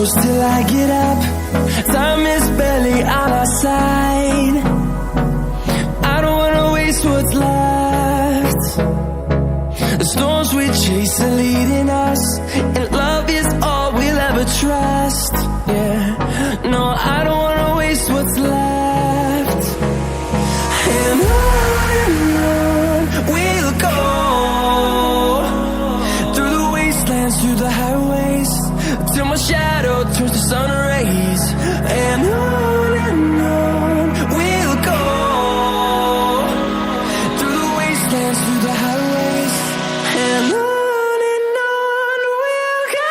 close till I get up. Time is barely on our side. I don't wanna waste what's left. The storms we chase are leading us, and love is all we'll ever trust. Yeah, no, I don't wanna waste what's left. And on we'll go, through the wastelands, through the highways, till my shadow turns to sun rays. And on we'll go, through the wastelands, through the highways, and on we'll go.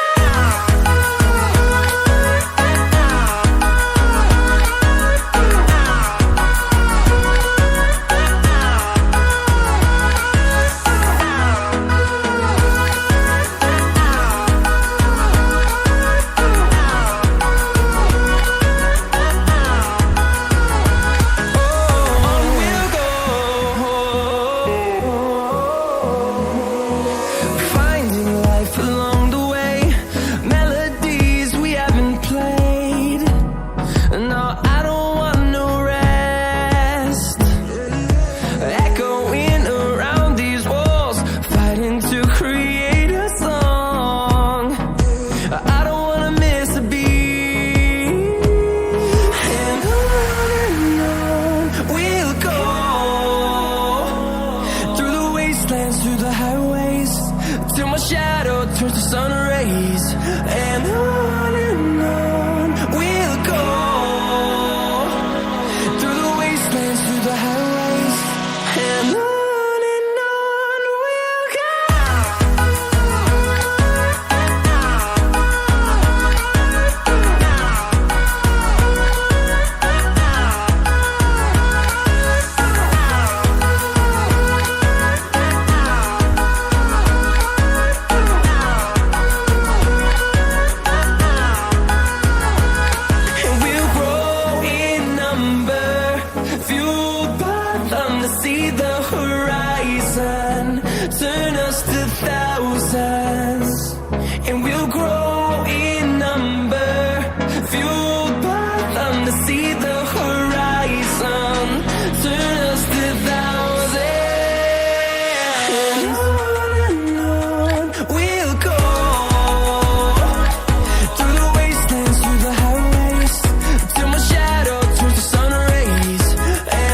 Through the highways, till my shadow turns to sun rays. And on we'll go, through the wastelands, through the highways, and on we'll go. See the horizon, turn us to thousands, and we'll grow in number, fueled by them to see the horizon, turn us to thousands, and on we'll go, through the wastelands, through the highways, till my shadow turns to sun rays. And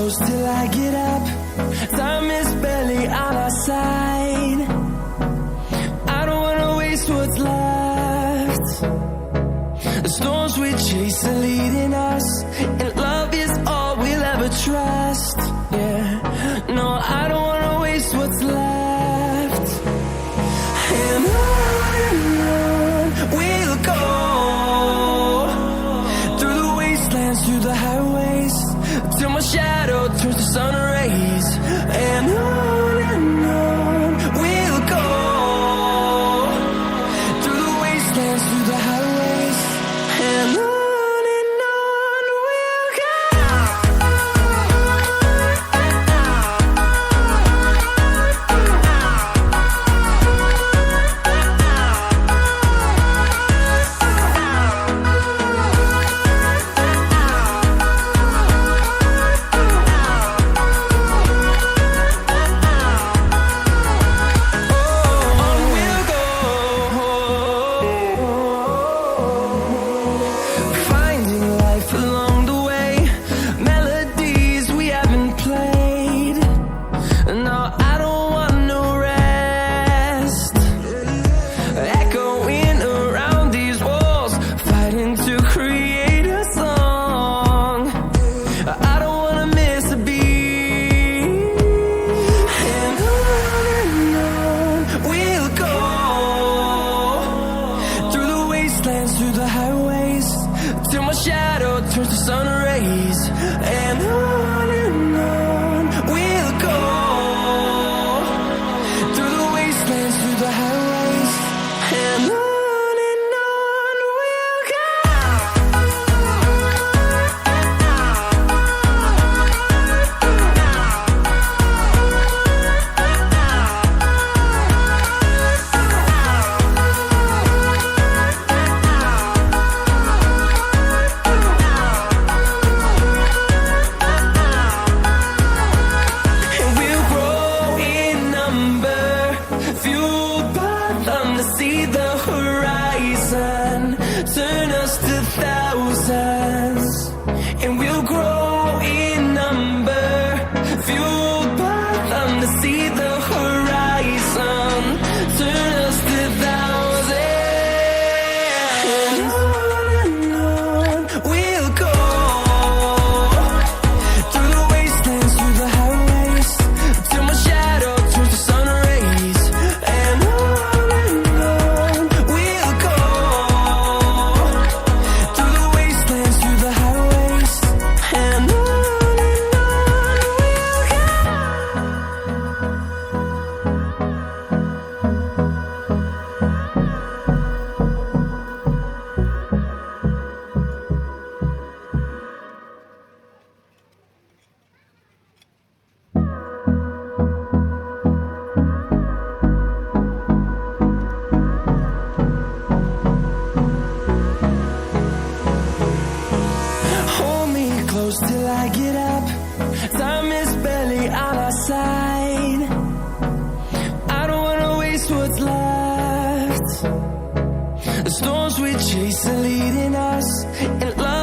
till I get up, time is barely on our side. I don't wanna waste what's left. The storms we chase are leading us, and love is all we'll ever trust. Yeah, no, I don't wanna waste what's left. And on we'll go, through the wastelands, through the highways, till my shadow turns to sun rays. And on we'll go, through the wastelands, through the highways, and on distance, and we'll grow in number, fueled by them to see the horizon, turn us to thousands. And on we'll go, through the wastelands, through the highways, till my shadow turns to sun rays. And on we'll go, through the wastelands, through the highways. And on we'll go. Hold me close till I get up. Time is barely on our side. I don't wanna waste what's left. The storms we chase are leading us, and love